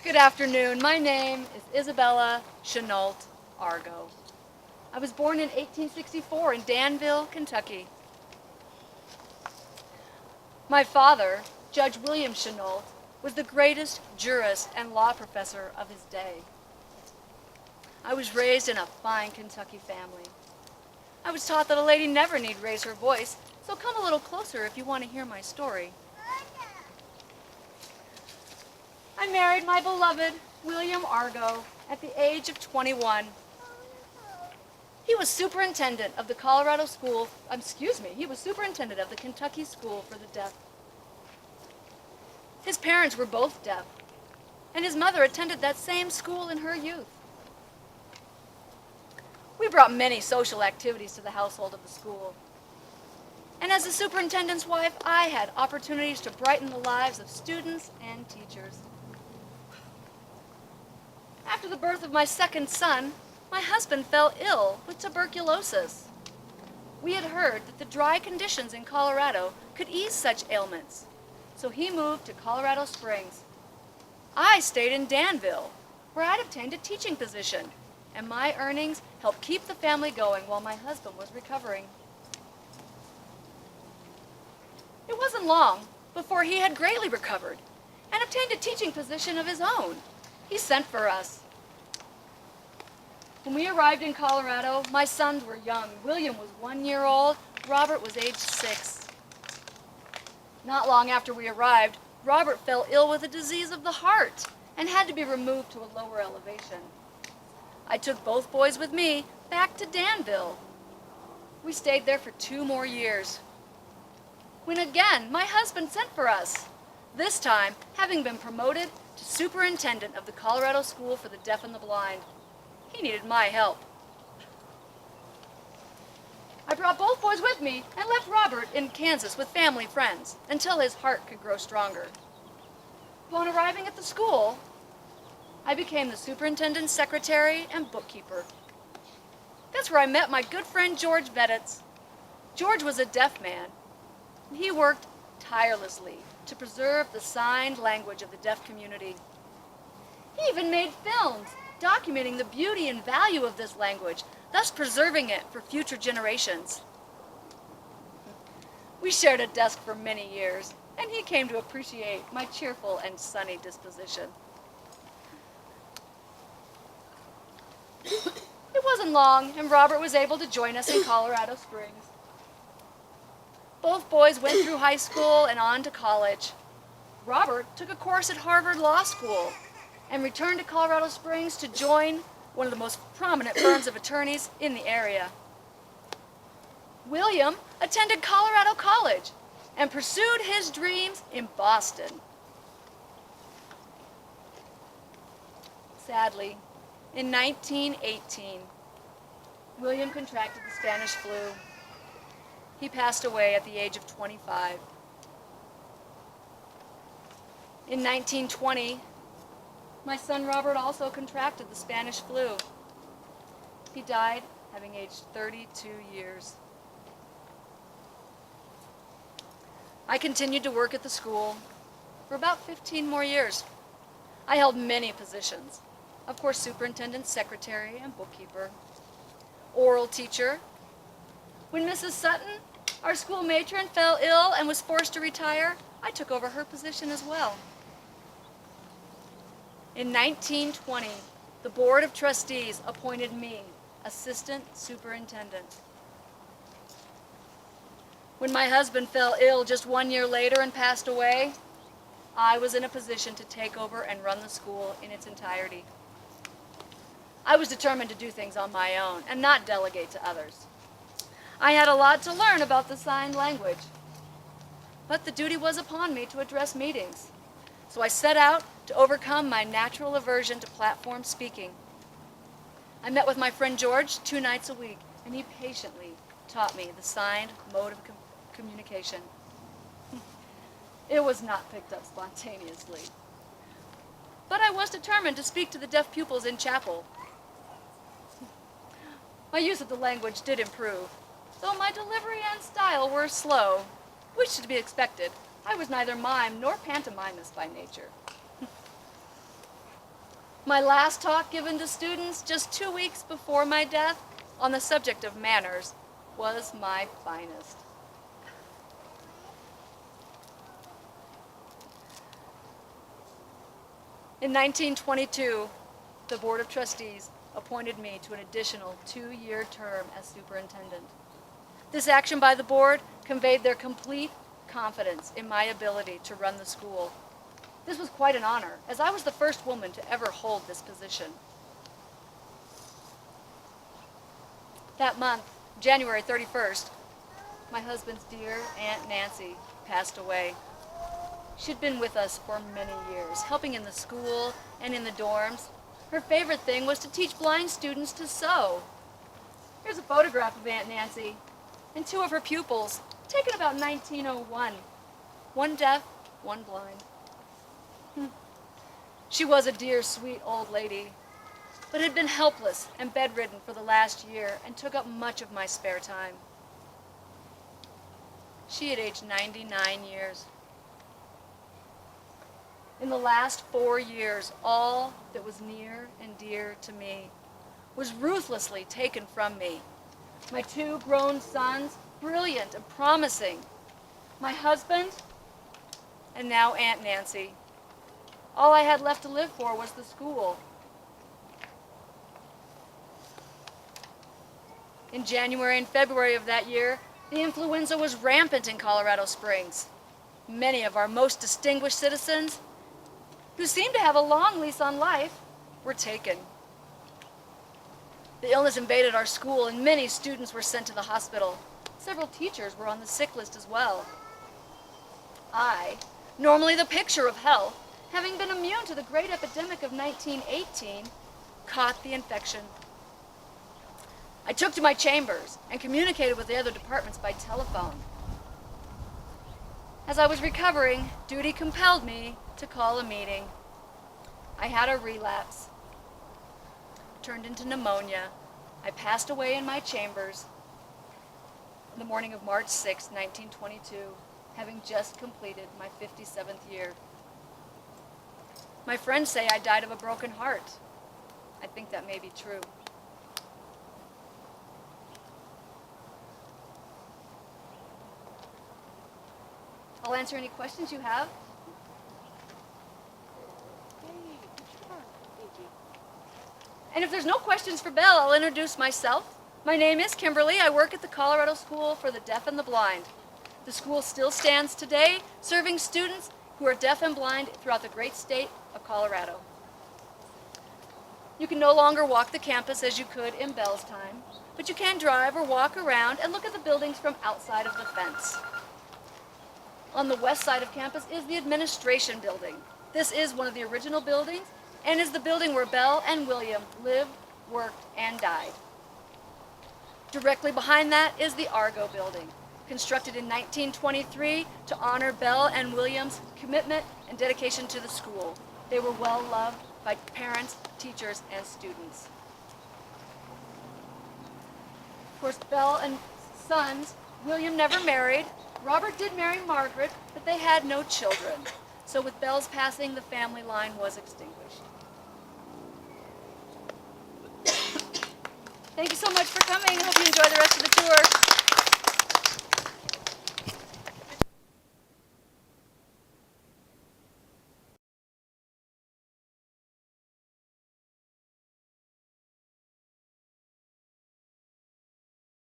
Good afternoon. My name is Isabella Chenault Argo. I was born in 1864 in Danville, Kentucky. My father, Judge William Chenault, was the greatest jurist and law professor of his day. I was raised in a fine Kentucky family. I was taught that a lady never need raise her voice, so come a little closer if you want to hear my story. I married my beloved William Argo at the age of 21. He was superintendent of the superintendent of the Kentucky School for the Deaf. His parents were both deaf, and his mother attended that same school in her youth. We brought many social activities to the household of the school. And as the superintendent's wife, I had opportunities to brighten the lives of students and teachers. After the birth of my second son, my husband fell ill with tuberculosis. We had heard that the dry conditions in Colorado could ease such ailments, so he moved to Colorado Springs. I stayed in Danville, where I'd obtained a teaching position, and my earnings helped keep the family going while my husband was recovering. It wasn't long before he had greatly recovered and obtained a teaching position of his own. He sent for us. When we arrived in Colorado, my sons were young. William was 1 year old. Robert was age 6. Not long after we arrived, Robert fell ill with a disease of the heart and had to be removed to a lower elevation. I took both boys with me back to Danville. We stayed there for 2 more years, when again my husband sent for us, this time having been promoted to superintendent of the Colorado School for the Deaf and the Blind. He needed my help. I brought both boys with me and left Robert in Kansas with family friends until his heart could grow stronger. Upon arriving at the school, I became the superintendent's secretary and bookkeeper. That's where I met my good friend George Vedetz. George was a deaf man. He worked tirelessly to preserve the signed language of the deaf community. He even made films documenting the beauty and value of this language, thus preserving it for future generations. We shared a desk for many years, and he came to appreciate my cheerful and sunny disposition. It wasn't long, and Robert was able to join us in Colorado Springs. Both boys went through high school and on to college. Robert took a course at Harvard Law School and returned to Colorado Springs to join one of the most prominent firms of attorneys in the area. William attended Colorado College and pursued his dreams in Boston. Sadly, in 1918, William contracted the Spanish flu. He passed away at the age of 25. In 1920, my son Robert also contracted the Spanish flu. He died having aged 32 years. I continued to work at the school for about 15 more years. I held many positions. Of course, superintendent, secretary, and bookkeeper. Oral teacher. When Mrs. Sutton, our school matron, fell ill and was forced to retire, I took over her position as well. In 1920, the Board of Trustees appointed me assistant superintendent. When my husband fell ill just 1 year later and passed away, I was in a position to take over and run the school in its entirety. I was determined to do things on my own and not delegate to others. I had a lot to learn about the sign language, but the duty was upon me to address meetings. So I set out to overcome my natural aversion to platform speaking. I met with my friend George 2 nights a week, and he patiently taught me the signed mode of communication. It was not picked up spontaneously, but I was determined to speak to the deaf pupils in chapel. My use of the language did improve, though my delivery and style were slow, which is to be expected. I was neither mime nor pantomimist by nature. My last talk given to students just 2 weeks before my death on the subject of manners was my finest. In 1922, the Board of Trustees appointed me to an additional 2-year term as superintendent. This action by the board conveyed their complete confidence in my ability to run the school. This was quite an honor, as I was the first woman to ever hold this position. That month, January 31st, my husband's dear Aunt Nancy passed away. She'd been with us for many years, helping in the school and in the dorms. Her favorite thing was to teach blind students to sew. Here's a photograph of Aunt Nancy and 2 of her pupils, taken about 1901. One deaf, one blind. She was a dear, sweet old lady, but had been helpless and bedridden for the last year and took up much of my spare time. She had aged 99 years. In the last 4 years, all that was near and dear to me was ruthlessly taken from me. My 2 grown sons, brilliant and promising. My husband, and now Aunt Nancy. All I had left to live for was the school. In January and February of that year, the influenza was rampant in Colorado Springs. Many of our most distinguished citizens, who seemed to have a long lease on life, were taken. The illness invaded our school and many students were sent to the hospital. Several teachers were on the sick list as well. I, normally the picture of health, having been immune to the great epidemic of 1918, caught the infection. I took to my chambers and communicated with the other departments by telephone. As I was recovering, duty compelled me to call a meeting. I had a relapse. Turned into pneumonia. I passed away in my chambers on the morning of March 6, 1922, having just completed my 57th year. My friends say I died of a broken heart. I think that may be true. I'll answer any questions you have. And if there's no questions for Belle, I'll introduce myself. My name is Kimberly. I work at the Colorado School for the Deaf and the Blind. The school still stands today, serving students who are deaf and blind throughout the great state of Colorado. You can no longer walk the campus as you could in Belle's time, but you can drive or walk around and look at the buildings from outside of the fence. On the west side of campus is the administration building. This is one of the original buildings and is the building where Belle and William lived, worked, and died. Directly behind that is the Argo building, constructed in 1923 to honor Belle and William's commitment and dedication to the school. They were well loved by parents, teachers, and students. Of course, Belle and sons, William never married. Robert did marry Margaret, but they had no children. So with Belle's passing, the family line was extinguished. Thank you so much for coming. I hope you enjoy the rest of the tour.